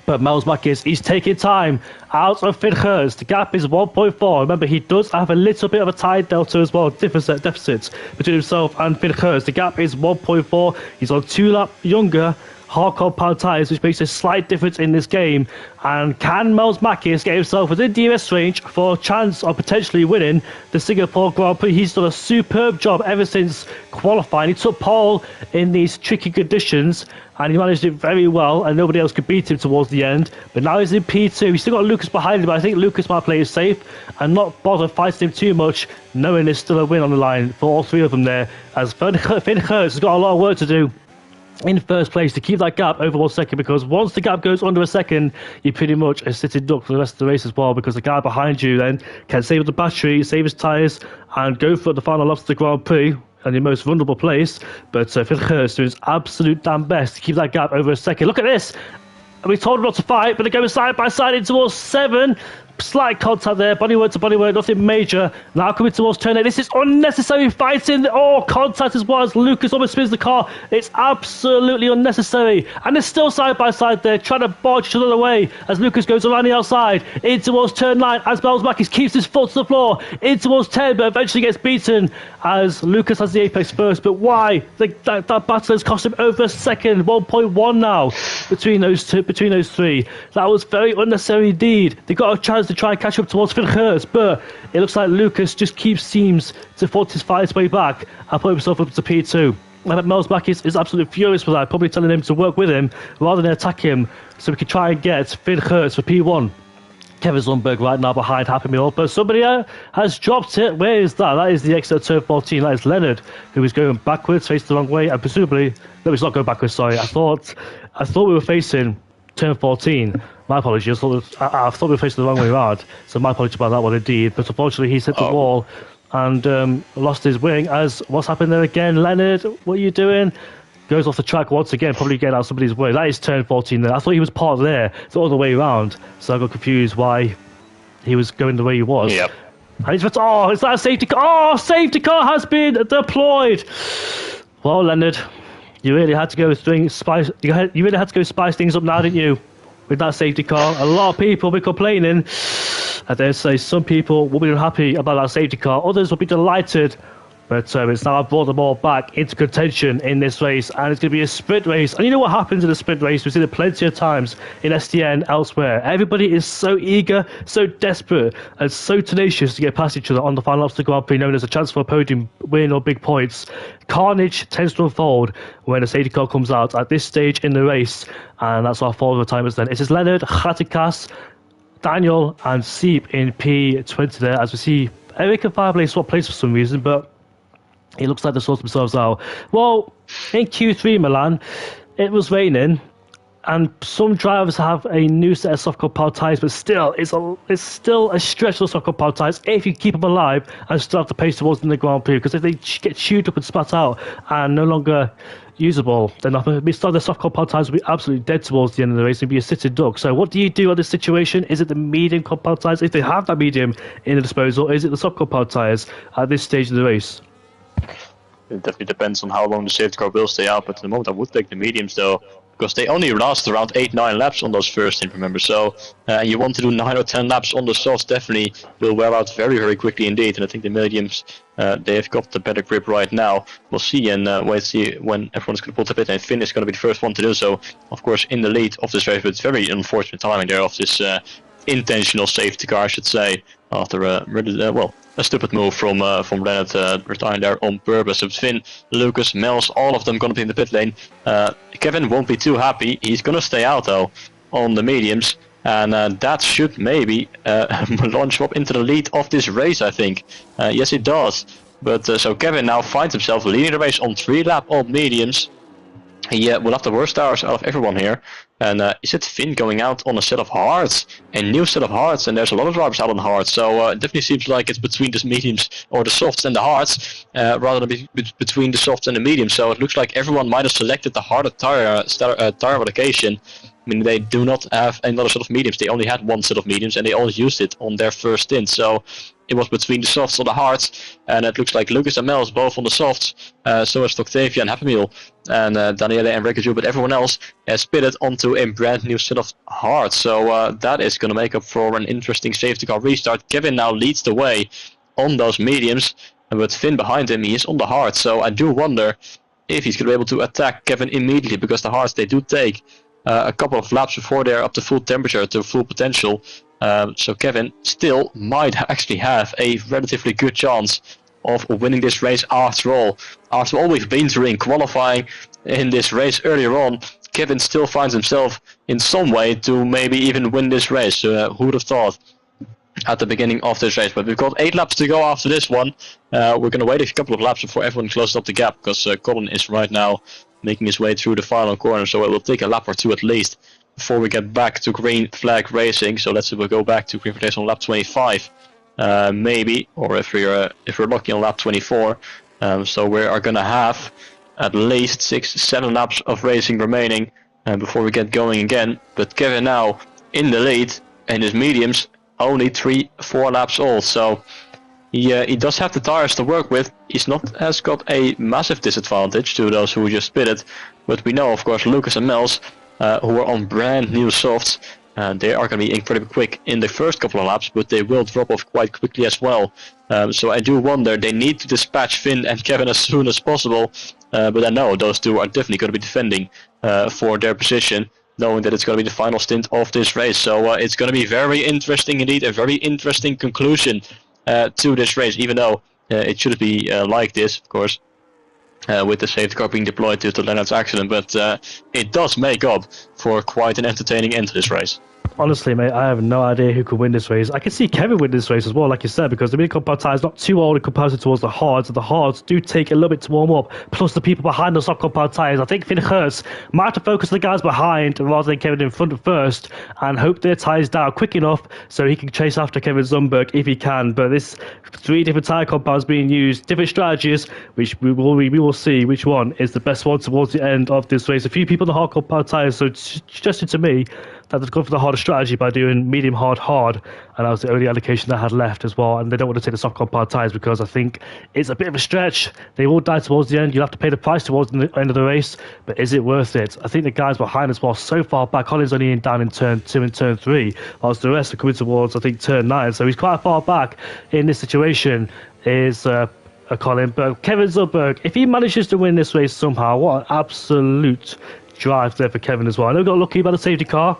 Speaker 1: But Mels Mackis, he's taking time out of Finchers. The gap is 1.4. Remember, he does have a little bit of a tide delta as well, deficit between himself and Finchers. The gap is 1.4. He's on 2 lap younger hard compound tyres, which makes a slight difference in this game. And can Mels Mackis get himself within DRS range for a chance of potentially winning the Singapore Grand Prix? He's done a superb job ever since qualifying. He took pole in these tricky conditions, and he managed it very well, and nobody else could beat him towards the end. But now he's in P2. He's still got Lucas behind him, but I think Lucas might play it safe and not bother fighting him too much, knowing there's still a win on the line for all three of them there, as Finn Hertz has got a lot of work to do in first place to keep that gap over 1 second, because once the gap goes under a second, you're pretty much a sitting duck for the rest of the race as well, because the guy behind you then can save the battery, save his tyres, and go for the final lap of the Grand Prix and your most vulnerable place. But Finn Hertz doing his absolute damn best to keep that gap over a second. Look at this. We told him not to fight, but they're going side by side in towards 7. Slight contact there, bodywork to bodywork, nothing major. Now coming towards turn 8. This is unnecessary fighting. Oh, contact as well as Lucas almost spins the car. It's absolutely unnecessary. And they're still side by side there, trying to barge each other away as Lucas goes around the outside in towards turn 9 as Mels Mackis keeps his foot to the floor in towards 10, but eventually gets beaten as Lucas has the apex first. But why? That battle has cost him over a second. 1.1 now between those three. That was very unnecessary indeed. They got a chance to try and catch up towards Finn Hertz, but it looks like Lucas just seems to fight his way back and put himself up to P2. I bet Mels Mackis is absolutely furious with that, probably telling him to work with him rather than attack him, so we can try and get Finn Hertz for P1. Kevin Zumberg right now behind Happy Meal, but somebody has dropped it. Where is that? That is the exit of turn 14. That is Leonard, who is going backwards, facing the wrong way, and presumably, no, he's not going backwards, sorry. I thought we were facing turn 14. My apologies. I thought we were facing the wrong way around, so my apologies about that one indeed. But unfortunately, he's hit the wall and lost his wing. As what's happened there again? Leonard, what are you doing? Goes off the track once again, probably getting out somebody's way. That is turn 14 there. I thought he was part there, the other way around, so I got confused why he was going the way he was.
Speaker 2: Yep.
Speaker 1: And he's is that a safety car? Oh, safety car has been deployed. Well, Leonard, you really had to go spice. You really had to go spice things up now, didn't you? With that safety car, a lot of people will be complaining. I dare say some people will be unhappy about that safety car. Others will be delighted But it's now brought them all back into contention in this race, and it's going to be a sprint race. And you know what happens in a sprint race? We've seen it plenty of times in SDN elsewhere. Everybody is so eager, so desperate, and so tenacious to get past each other on the final laps of the Grand Prix, known as a chance for a podium win or big points. Carnage tends to unfold when a safety car comes out at this stage in the race, and that's our four timers then. It is Leonard, Khatikas, Daniel, and Seep in P20 there, as we see Eric and Fireblade swap places for some reason, but it looks like they sorted themselves out. Well, in Q3 Milan, it was raining, and some drivers have a new set of soft power tyres, but still, it's still a stretch of soft power tyres if you keep them alive and still have to pace towards the Grand Prix, because if they get chewed up and spat out and no longer usable, then the soft power tyres will be absolutely dead towards the end of the race and be a sitting duck. So what do you do on this situation? Is it the medium compound tyres, if they have that medium in the disposal, or is it the soft power tyres at this stage of the race?
Speaker 2: It definitely depends on how long the safety car will stay out, but at the moment I would take the mediums though, because they only last around 8-9 laps on those first stint, remember. So you want to do 9 or 10 laps on the softs, definitely will wear out very, very quickly indeed. And I think the mediums, they have got the better grip right now. We'll see, and wait to see when everyone's going to pull the pit, and Finn is going to be the first one to do so. Of course, in the lead of this race, but it's very unfortunate timing there of this intentional safety car, I should say, after a stupid move from Leonard retiring there on purpose. So Finn, Lucas, Mels, all of them going to be in the pit lane. Kevin won't be too happy. He's going to stay out though on the mediums, and that should maybe launch him up into the lead of this race, I think. Yes, it does. But so Kevin now finds himself leading the race on 3-lap on mediums. He will have the worst tires out of everyone here. And is it Finn going out on a set of hards? A new set of hards, and there's a lot of drivers out on hards. So it definitely seems like it's between the mediums or the softs and the hards, rather than between the softs and the mediums. So it looks like everyone might have selected the harder tire allocation. I mean, they do not have another set of mediums. They only had one set of mediums, and they all used it on their first stint. So it was between the softs or the hards, and it looks like Lucas and Mels both on the softs. So is Octavia and Happy Meal, and Daniele and Rekaju, but everyone else has pitted onto a brand new set of hards. So that is going to make up for an interesting safety car restart. Kevin now leads the way on those mediums, and with Finn behind him, he is on the hards. So I do wonder if he's going to be able to attack Kevin immediately, because the hards, they do take a couple of laps before they're up to full temperature, to full potential. So Kevin still might actually have a relatively good chance of winning this race after all. After all we've been through in qualifying in this race earlier on, Kevin still finds himself in some way to maybe even win this race. Who would have thought at the beginning of this race? But we've got 8 laps to go after this one. We're going to wait a couple of laps before everyone closes up the gap, because Colin is right now making his way through the final corner, so it will take a lap or two at least before we get back to green flag racing. So let's say we'll go back to green flag racing on lap 25, maybe, or if we're lucky on lap 24. So we are gonna have at least 6-7 laps of racing remaining before we get going again. But Kevin now in the lead, and his mediums only 3-4 laps old. So he does have the tires to work with. He's not has got a massive disadvantage to those who just pitted, but we know, of course, Lucas and Mels, who are on brand new softs, they are going to be incredibly quick in the first couple of laps, but they will drop off quite quickly as well. So I do wonder, they need to dispatch Finn and Kevin as soon as possible, but I know those two are definitely going to be defending for their position, knowing that it's going to be the final stint of this race. So it's going to be very interesting indeed, a very interesting conclusion to this race, even though it should be like this, of course, with the safety car being deployed due to Leonard's accident, but it does make up for quite an entertaining end to this race.
Speaker 1: Honestly, mate, I have no idea who could win this race. I can see Kevin win this race as well, like you said, because the mid-compound tyre is not too old in comparison towards the hards, and the hards do take a little bit to warm up. Plus, the people behind the soft compound tyres, I think Finn Hurst might have to focus on the guys behind rather than Kevin in front at first, and hope their tyres down quick enough so he can chase after Kevin Zumberg if he can. But this 3 different tyre compounds being used, different strategies, which we will see which one is the best one towards the end of this race. A few people in the hard compound tyres, so it's suggested to me that they've gone for the harder strategy by doing medium hard, and that was the only allocation they had left as well. And they don't want to take the soft compound tyres because I think it's a bit of a stretch. They will die towards the end. You'll have to pay the price towards the end of the race, but is it worth it? I think the guys behind us were so far back. Colin's only down in turn 2 and turn 3, whilst the rest are coming towards, I think, turn 9. So he's quite far back in this situation. Is Colin. But Kevin Zubberg, if he manages to win this race somehow, what an absolute drive there for Kevin as well. I know he got lucky by the safety car.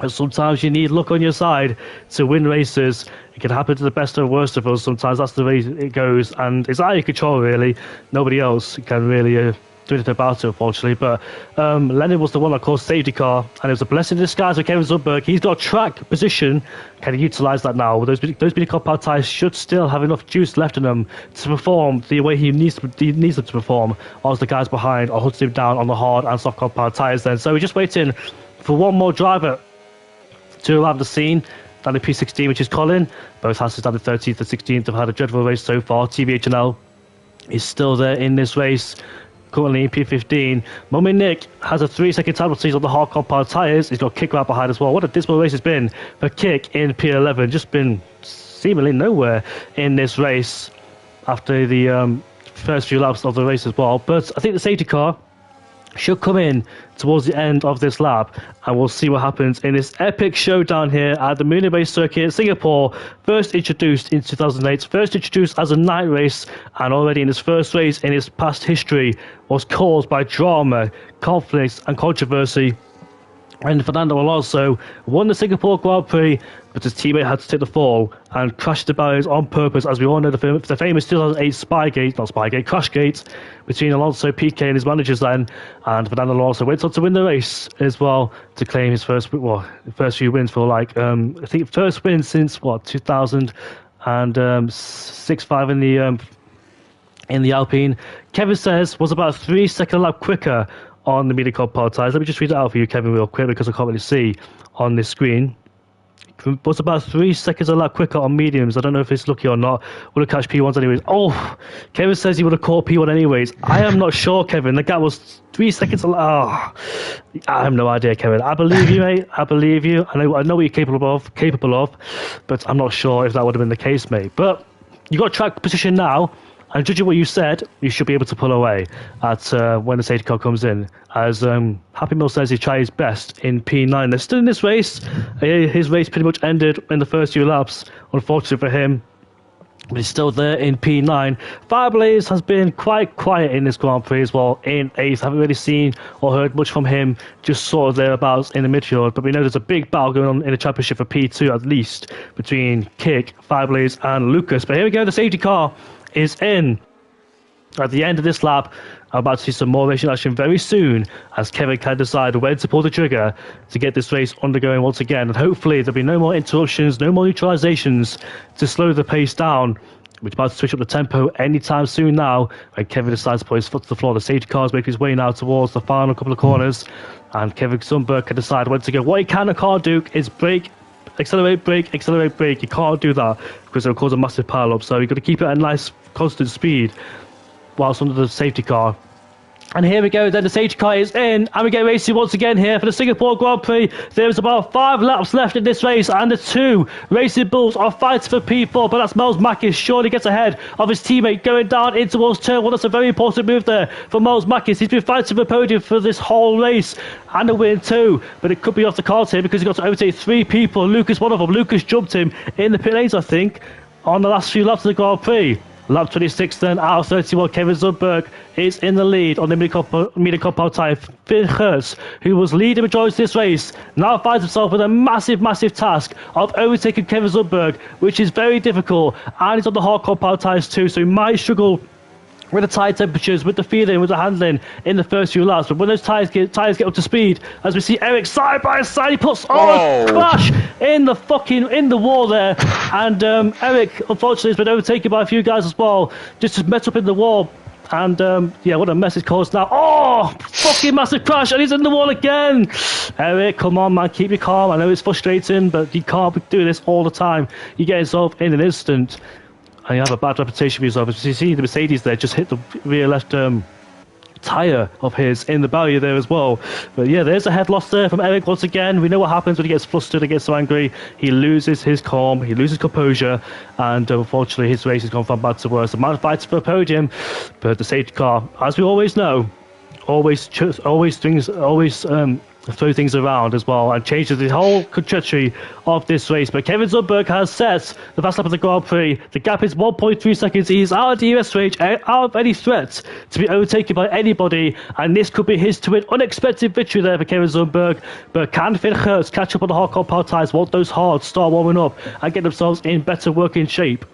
Speaker 1: And sometimes you need luck on your side to win races. It can happen to the best and worst of us. Sometimes that's the way it goes. And it's out of your control, really. Nobody else can really do anything about it, unfortunately. But Lennon was the one that caused safety car. And it was a blessing in disguise for Kevin Zundberg. He's got track position. Can he utilise that now? Those mini compound tyres should still have enough juice left in them to perform the way he needs them to perform. Or the guys behind are hunting him down on the hard and soft compound tyres then. So we're just waiting for one more driver to arrive at the scene, down the P16, which is Colin. Both Hasses down the 13th and 16th have had a dreadful race so far. TVHNL is still there in this race, currently in P15. Mummy Nick has a 3-second time penalty on the hard compound tyres. He's got Kick right behind as well. What a dismal race it's been for Kick in P11. Just been seemingly nowhere in this race after the first few laps of the race as well. But I think the safety car should come in towards the end of this lap, and we'll see what happens in this epic showdown here at the Marina Bay Circuit, Singapore. First introduced in 2008, first introduced as a night race, and already in its first race in its past history was caused by drama, conflicts and controversy. And Fernando Alonso won the Singapore Grand Prix, but his teammate had to take the fall and crashed the barriers on purpose. As we all know, the famous 2008 Crashgate between Alonso, Piquet and his managers then. And Fernando Alonso went on to win the race as well to claim his first few wins for I think first win since 2006-5 in the Alpine. Kevin says was about a 3-second lap quicker on the medium compound tyres. Let me just read it out for you, Kevin, real quick, because I can't really see on this screen. Was about 3 seconds a lap quicker on mediums. I don't know if it's lucky or not. Would have catch P1s anyways. Oh, Kevin says he would have caught P1 anyways. I am not sure, Kevin. The gap was 3 seconds. I have no idea, Kevin. I believe you, mate. I believe you. I know what you're capable of, but I'm not sure if that would have been the case, mate. But you got track position now. And judging what you said, you should be able to pull away at when the safety car comes in. As Happy Mill says, he tried his best in P9. They're still in this race. His race pretty much ended in the first few laps, unfortunately for him. But he's still there in P9. Fireblaze has been quite quiet in this Grand Prix as well, in 8th. Haven't really seen or heard much from him, just sort of thereabouts in the midfield. But we know there's a big battle going on in the championship for P2 at least, between Kick, Fireblaze and Lucas. But here we go, the safety car is in. At the end of this lap, I'm about to see some more racing action very soon, as Kevin can decide when to pull the trigger to get this race undergoing once again. And hopefully there'll be no more interruptions, no more neutralizations to slow the pace down. We're about to switch up the tempo anytime soon now, when Kevin decides to put his foot to the floor. The safety car is making his way now towards the final couple of corners, and Kevin Sundberg can decide when to go. What he can and can't do is brake, accelerate, brake, accelerate, brake. You can't do that because it'll cause a massive pile-up. So you've got to keep it at a nice, constant speed whilst under the safety car. And here we go, then the safety car is in, and we get racing once again here for the Singapore Grand Prix. There's about 5 laps left in this race, and the 2 Racing Bulls are fighting for P4, but that's Miles Mackis surely gets ahead of his teammate going down in towards turn 1. That's a very important move there for Miles Mackis. He's been fighting for the podium for this whole race, and a win too, but it could be off the cards here because he got to overtake 3 people. Lucas, one of them. Lucas jumped him in the pit lanes, I think, on the last few laps of the Grand Prix. Lap 26 then, out of 31, Kevin Zundberg is in the lead on the medium compound tyre. Finn Hertz, who was leading majority of this race, now finds himself with a massive task of overtaking Kevin Zundberg, which is very difficult, and he's on the hard compound tyres too, so he might struggle with the tyre temperatures, with the feeling, with the handling in the first few laps. But when those tyres get up to speed, as we see Eric side by side, he puts crash in the wall there. And Eric, unfortunately, has been overtaken by a few guys as well, just met up in the wall. And what a mess it's caused now. Oh, fucking massive crash, and he's in the wall again. Eric, come on, man, keep your calm. I know it's frustrating, but you can't be doing this all the time. You get yourself in an instant, and you have a bad reputation for yourself. As you see, the Mercedes there just hit the rear left tyre of his in the barrier there as well. But yeah, there's a head loss there from Eric once again. We know what happens when he gets flustered and gets so angry. He loses his calm, he loses composure, and unfortunately his race has gone from bad to worse. The man fights for a podium, but the safety car, as we always know, always throw things around as well and changes the whole trajectory of this race. But Kevin Zumberg has set the fast lap of the Grand Prix. The gap is 1.3 seconds. He's out of the US range, out of any threat to be overtaken by anybody, and this could be his to win. Unexpected victory there for Kevin Zumberg. But can Finn Hertz catch up on the hardcore power tyres once those hards start warming up and get themselves in better working shape?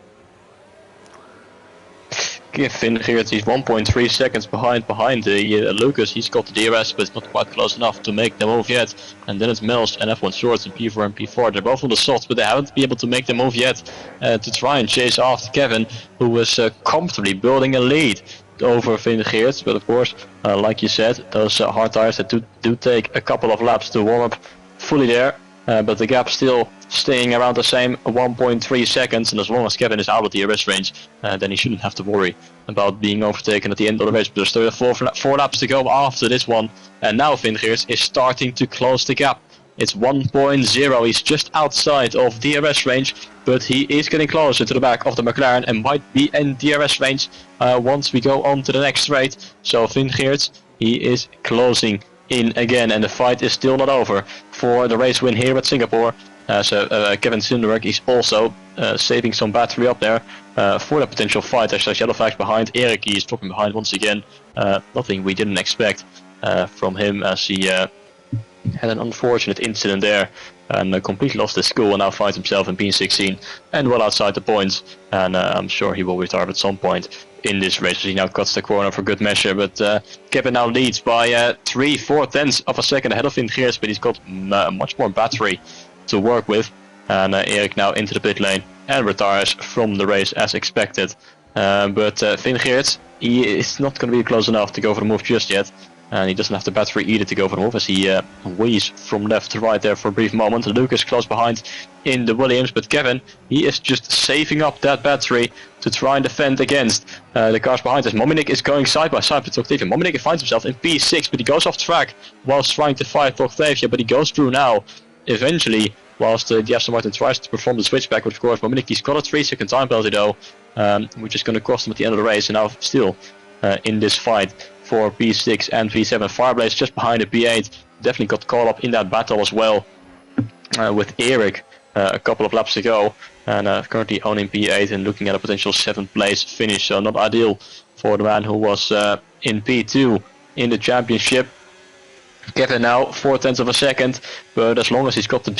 Speaker 2: Finn Geerts, he's 1.3 seconds behind Lucas. He's got the DRS, but it's not quite close enough to make the move yet. And then it's Mills and F1 Shorts and P4 and P4. They're both on the softs, but they haven't been able to make the move yet to try and chase after Kevin, who was comfortably building a lead over Finn Geerts. But of course, like you said, those hard tires that do take a couple of laps to warm up fully there. But the gap still staying around the same 1.3 seconds, and as long as Kevin is out of the DRS range, then he shouldn't have to worry about being overtaken at the end of the race. But there's still four laps to go after this one, and now Finn Geerts is starting to close the gap. It's 1.0, he's just outside of DRS range, but he is getting closer to the back of the McLaren and might be in DRS range once we go on to the next straight. So Finn Geerts, he is closing in again, and the fight is still not over for the race win here at Singapore. Kevin Zumberg is also saving some battery up there for the potential fight. There's yellow flags behind. Eric, he is dropping behind once again. Nothing we didn't expect from him, as he had an unfortunate incident there and completely lost his cool and now finds himself in P16 and well outside the points. And I'm sure he will retire at some point in this race, as he now cuts the corner for good measure. But Kevin now leads by 3/4 tenths of a second ahead of Finn Geerts, but he's got much more battery to work with. And Eric now into the pit lane and retires from the race as expected. But Finn Geerts, he is not going to be close enough to go for the move just yet. And he doesn't have the battery either to go for the move, as he wheezes from left to right there for a brief moment. Lucas close behind in the Williams, but Kevin, he is just saving up that battery to try and defend against the cars behind us. Mominik is going side by side with Octavia. Mominik finds himself in P6, but he goes off track whilst trying to fight Octavia, but he goes through now. Eventually, whilst the Aston Martin tries to perform the switchback, but of course Mominik, he's got a 3-second time penalty though, which is going to cost him at the end of the race, and now still in this fight for P6 and P7. Fireblaze just behind the P8, definitely got caught up in that battle as well with Eric a couple of laps to go, and currently owning P8 and looking at a potential 7th place finish, so not ideal for the man who was in P2 in the championship. Kevin now 4/10 of a second, but as long as he's got the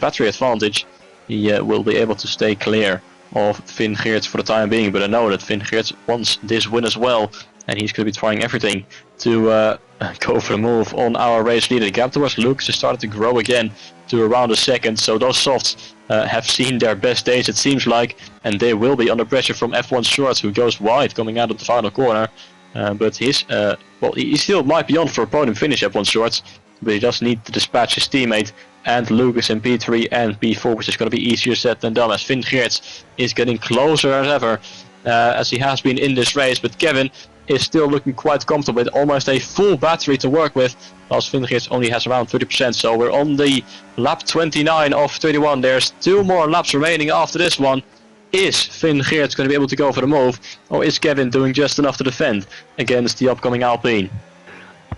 Speaker 2: battery advantage, he will be able to stay clear of Finn Geerts for the time being. But I know that Finn Geerts wants this win as well, and he's going to be trying everything to go for the move on our race leader. The gap towards Lucas has started to grow again to around a second, so those softs have seen their best days, it seems like, and they will be under pressure from F1 Shorts, who goes wide coming out of the final corner. But he still might be on for a podium finish, F1 Shorts, but he does need to dispatch his teammate and Lucas in P3 and P4, which is going to be easier said than done, as Finn Geerts is getting closer as ever, as he has been in this race. But Kevin is still looking quite comfortable with almost a full battery to work with, whilst Finn Geerts only has around 30%. So we're on the lap 29 of 31. There's 2 more laps remaining after this one. Is Finn Geerts going to be able to go for the move, or is Kevin doing just enough to defend against the upcoming Alpine?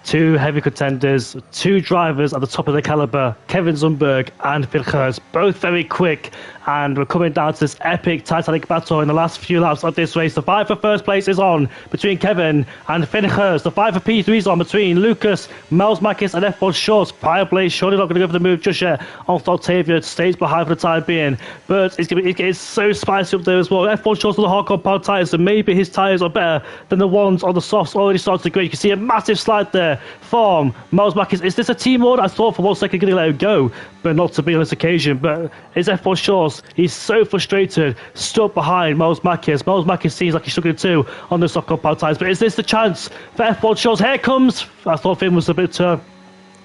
Speaker 1: 2 heavy contenders, 2 drivers at the top of the caliber, Kevin Zumberg and Finn Geerts, both very quick, and we're coming down to this epic Titanic battle in the last few laps of this race. The fight for first place is on between Kevin and Finn Geerts. The fight for P3 is on between Lucas, Miles Makis and F1 Shorts. Fireblaze surely not going to go for the move just yet. Octavia stays behind for the time being, but it's so spicy up there as well. F1 Shorts on the hardcore power tyres, so maybe his tyres are better than the ones on the softs already started to go. You can see a massive slide there from Miles Makis. Is this a team order? I thought for 1 second going to let him go, but not to be on this occasion. But it's F1 Shorts. He's so frustrated, stuck behind Miles Makis. Miles Makis seems like he's struggling too on the soft compound tyres. But is this the chance for F1 Shorts? Here comes. I thought Finn was a bit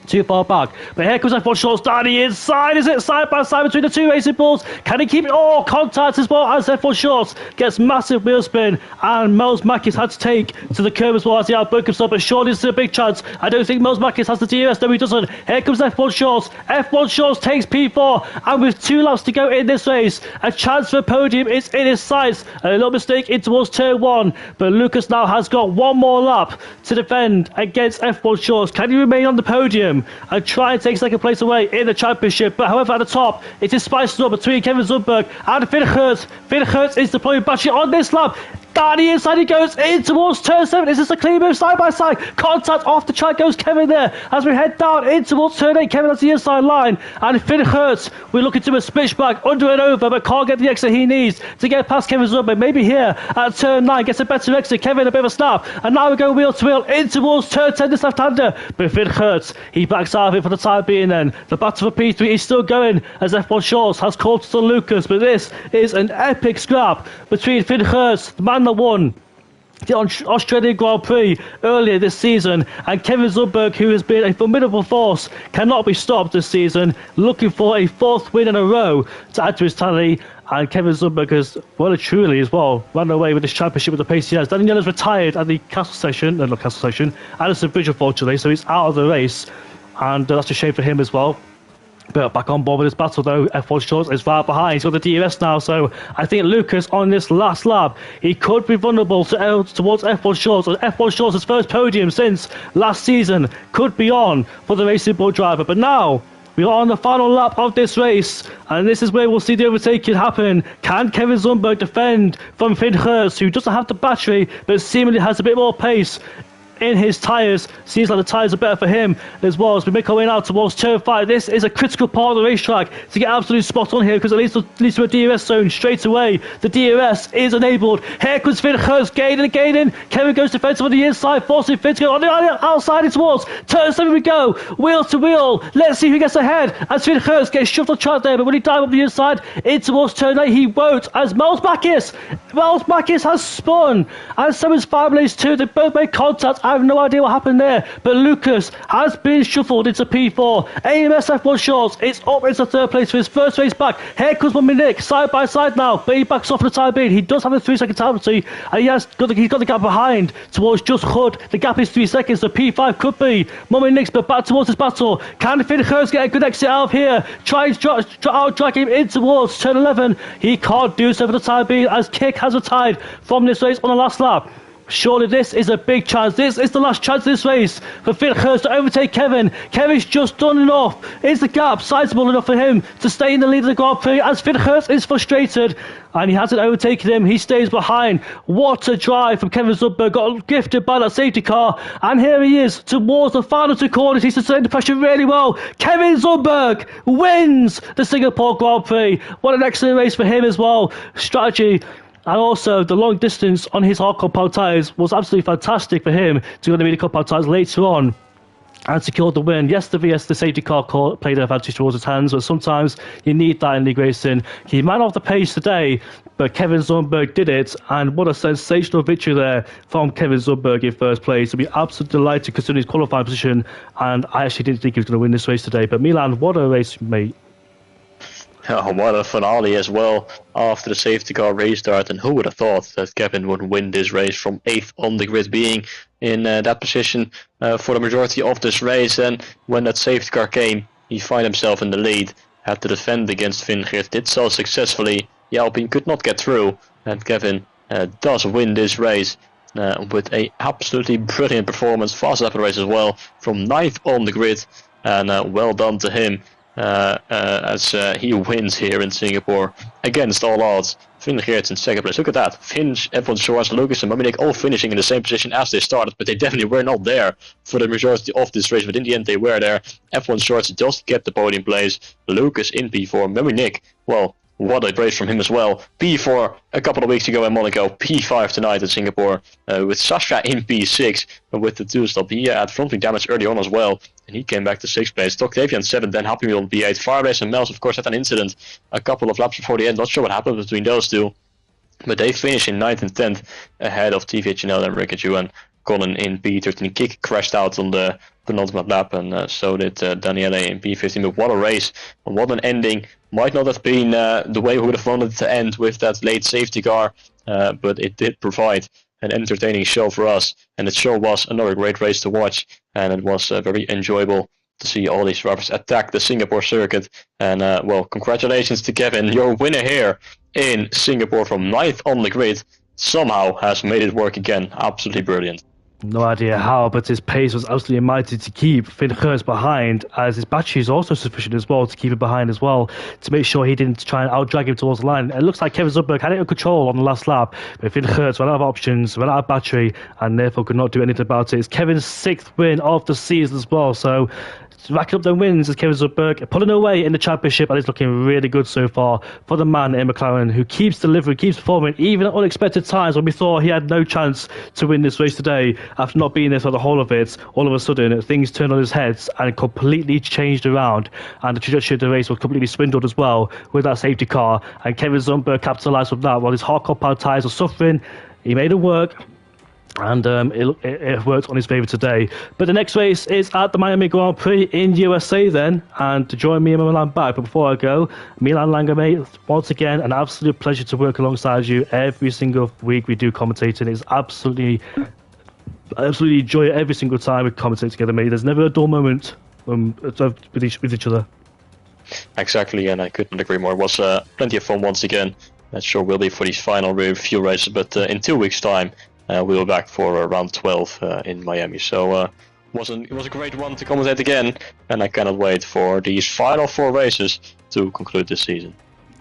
Speaker 1: too far back. But here comes F1 Shorts down the inside. Is it side by side between the two racing bulls? Can he keep it? Oh, contact as well as F1 Shorts gets massive wheel spin. And Mels Mackis had to take to the curb as well as he outbroke himself. But surely this is a big chance. I don't think Mels Mackis has the DRS. No, he doesn't. Here comes F1 Shorts. F1 Shorts takes P4. And with 2 laps to go in this race, a chance for a podium is in his sights. A little mistake in towards turn 1. But Lucas now has got one more lap to defend against F1 Shorts. Can he remain on the podium and try and take second place away in the championship? But however, at the top, it is spiced up between Kevin Zundberg and Finn Hertz. Finn Hertz is deploying battery on this lap. Down the inside he goes in towards turn 7. Is this a clean move side by side? Contact off the track goes Kevin there as we head down in towards turn 8. Kevin has the inside line and Finn Hertz, we're looking to a switchback under and over but can't get the exit he needs to get past Kevin Zundberg. Maybe here at turn 9 gets a better exit. Kevin a bit of a snap and now we go wheel to wheel in towards turn 10, this left-hander. But Finn Hertz, he backs out of it for the time being then. The battle for P3 is still going as F1 Shorts has caught to Lucas, but this is an epic scrap between Finn Hertz, the man that won the Australian Grand Prix earlier this season, and Kevin Zundberg, who has been a formidable force, cannot be stopped this season, looking for a 4th win in a row to add to his tally. And Kevin Zundberg has, well and truly as well, run away with this championship with the pace he has. Daniel has retired at the Castle Station, not Castle Station, Addison Bridge unfortunately, so he's out of the race, and that's a shame for him as well. But back on board with this battle though, F1 Shorts is right behind. He's got the DRS now, so I think Lucas on this last lap, he could be vulnerable towards F1 Shorts. F1 Shorts' first podium since last season could be on for the Racing Bull driver. But now we are on the final lap of this race, and this is where we'll see the overtaking happen. Can Kevin Zundberg defend from Finn Hertz, who doesn't have the battery but seemingly has a bit more pace in his tyres? Seems like the tyres are better for him as well as we make our way now towards turn 5. This is a critical part of the racetrack to get absolutely spot on here because it leads to a DRS zone straight away. The DRS is enabled. Here comes Finn Hertz gaining. Kevin goes defensive on the inside, forcing Finn to go on the outside and towards turn 7 we go. Wheel to wheel. Let's see who gets ahead as Finn Hertz gets shoved on track there, but when he dive up the inside in towards turn 8 he won't, as Mels Mackis has spun and so is Fabulous too. They both made contact. I have no idea what happened there, but Lucas has been shuffled into P4. AMS F1 Shorts is up into 3rd place for his first race back. Here comes Mummy Nick, side by side now, but he backs off for the time being. He does have a 3-second penalty, and he's got the gap behind towards just Hood. The gap is 3 seconds, so P5 could be Mummy Nick's, but back towards this battle. Can Finn Hertz get a good exit out of here? Try and out-drag him in towards turn 11. He can't do so for the time being, as Kick has retired from this race on the last lap. Surely this is a big chance. This is the last chance of this race for Finn Hertz to overtake Kevin. Kevin's just done enough. Is the gap sizable enough for him to stay in the lead of the Grand Prix, as Finn Hertz is frustrated and he hasn't overtaken him? He stays behind. What a drive from Kevin Zundberg. Got gifted by that safety car, and here he is towards the final 2 corners. He's sustained the pressure really well. Kevin Zundberg wins the Singapore Grand Prix. What an excellent race for him as well. Strategy and also the long distance on his hard compound tyres was absolutely fantastic for him to go to the compound tyres later on and secured the win. Yes, the safety car played an advantage towards his hands, but sometimes you need that in league racing. He might not have the pace today, but Kevin Zundberg did it, and what a sensational victory there from Kevin Zundberg in first place. I'll be absolutely delighted considering his qualifying position, and I actually didn't think he was going to win this race today. But Milan, what a race, mate.
Speaker 2: Oh, what a finale as well after the safety car restart, and who would have thought that Kevin would win this race from 8th on the grid, being in that position for the majority of this race. And when that safety car came, he found himself in the lead, had to defend against Finn Hertz, did so successfully. The Alpine could not get through, and Kevin does win this race with a absolutely brilliant performance, fast lap of the race as well, from 9th on the grid, and well done to him. As he wins here in Singapore against all odds. Finn Hertz in 2nd place. Look at that. Finch, F1 Shorts, Lucas and Maminik all finishing in the same position as they started, but they definitely were not there for the majority of this race, but in the end they were there. F1 Shorts just get the podium place. Lucas in P4. Maminik, well, what a race from him as well. P4 a couple of weeks ago in Monaco, P5 tonight in Singapore, with Sasha in P6, and with the 2-stop. He had front wing damage early on as well, and he came back to 6th place. Octavian 7th, then Happy Meal on P8. Firebase and Mels, of course, had an incident a couple of laps before the end. Not sure what happened between those two. But they finished in 9th and 10th ahead of TVHNL and Rickachu, and Colin in P13 kick crashed out on the penultimate lap, and so did Daniele in P15. But what a race, and what an ending. Might not have been the way we would have wanted it to end with that late safety car, but it did provide an entertaining show for us, and it sure was another great race to watch, and it was very enjoyable to see all these drivers attack the Singapore circuit. And well, congratulations to Kevin, your winner here in Singapore from 9th on the grid, somehow has made it work again. Absolutely brilliant.
Speaker 1: No idea how, but his pace was absolutely mighty to keep Finn Gerst behind, as his battery is also sufficient as well to keep him behind as well, to make sure he didn't try and out-drag him towards the line. It looks like Kevin Zumberg had it under control on the last lap, but Finn Gerst ran out of options, ran out of battery, and therefore could not do anything about it. It's Kevin's 6th win of the season as well, so racking up them wins as Kevin Zumberg pulling away in the championship, and it's looking really good so far for the man in McLaren, who keeps delivering, keeps performing, even at unexpected times when we thought he had no chance to win this race today. After not being there for the whole of it, all of a sudden things turned on his head and completely changed around, and the trajectory of the race was completely swindled as well with that safety car, and Kevin Zumberg capitalised on that while his hard compound tyres were suffering. He made it work, and it worked on his favour today. But the next race is at the Miami Grand Prix in USA then, and to join me and Milan back. But before I go, Milan Langame, once again, an absolute pleasure to work alongside you every single week we do commentating. It's absolutely enjoy it every single time we commentate together, mate. There's never a dull moment with each other.
Speaker 2: Exactly, and I couldn't agree more. It was plenty of fun once again. That sure will be for these final few races, but in 2 weeks' time, we'll be back for round 12 in Miami. So it was a great one to commentate again, and I cannot wait for these final 4 races to conclude this season.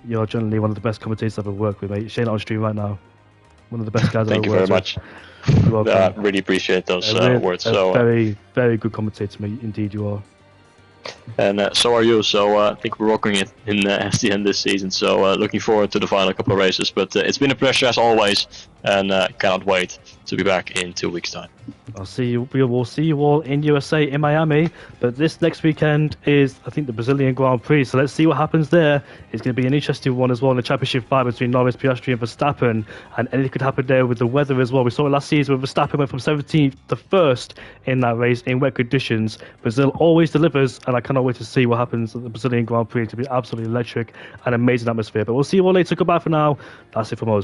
Speaker 1: You're generally one of the best commentators I've ever worked with, mate. Shane on stream right now. One of the best guys I've
Speaker 2: Thank
Speaker 1: ever worked with.
Speaker 2: you very much. I really appreciate those words. So
Speaker 1: very, very good commentator, mate. Indeed, you are.
Speaker 2: And so are you, so I think we're rocking it in SDN this season, so looking forward to the final couple of races, but it's been a pleasure as always, and cannot wait to be back in 2 weeks' time.
Speaker 1: We will see you all in USA, in Miami, but this next weekend is, I think, the Brazilian Grand Prix, so let's see what happens there. It's going to be an interesting one as well in the championship fight between Norris, Piastri and Verstappen, and anything could happen there with the weather as well. We saw it last season where Verstappen went from 17th to 1st in that race in wet conditions. Brazil always delivers, and I cannot wait to see what happens at the Brazilian Grand Prix. It's going to be absolutely electric and amazing atmosphere, but we'll see you all later. Goodbye for now. That's it from us.